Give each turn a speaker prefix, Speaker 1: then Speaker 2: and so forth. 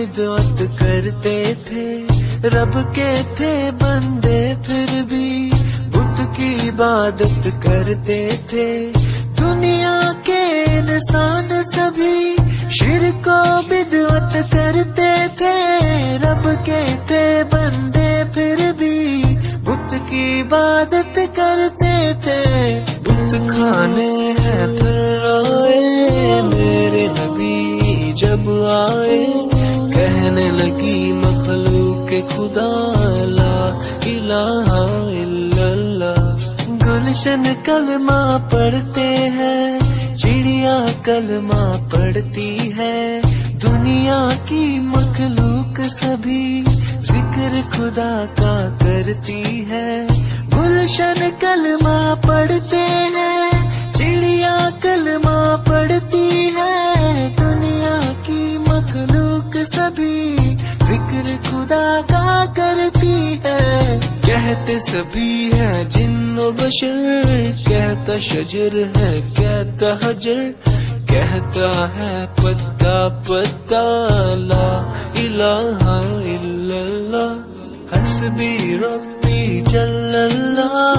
Speaker 1: بدعت کرتے تھے، رب کے تھے بندے پھر بھی بت کی عبادت کرتے تھے۔ دنیا کے انسان سبھی شرک و بدعت کرتے تھے، رب کے تھے بندے پھر بھی بت کی عبادت کرتے تھے۔ بت کھانے ہیں پھر آئے میرے نبی جب آئے، کہنے لگی مخلوق خدا لا الہ الا اللہ۔ گلشن کلمہ پڑھتے ہیں، چڑیا کلمہ پڑھتی ہے، دنیا کی مخلوق سبھی ذکر خدا کا کرتی ہے۔ گلشن کلمہ پڑھتے ہیں، چڑیا کلمہ پڑھتی ہے، دنیا کی مخلوق سبھی ذکر خدا کا کرتی ہے۔ کہتے سبھی ہے جن و بشر، کہتا شجر ہے کہتا حجر، کہتا ہے پتا پتا لا الہ الا اللہ۔ حسبی ربی جل اللہ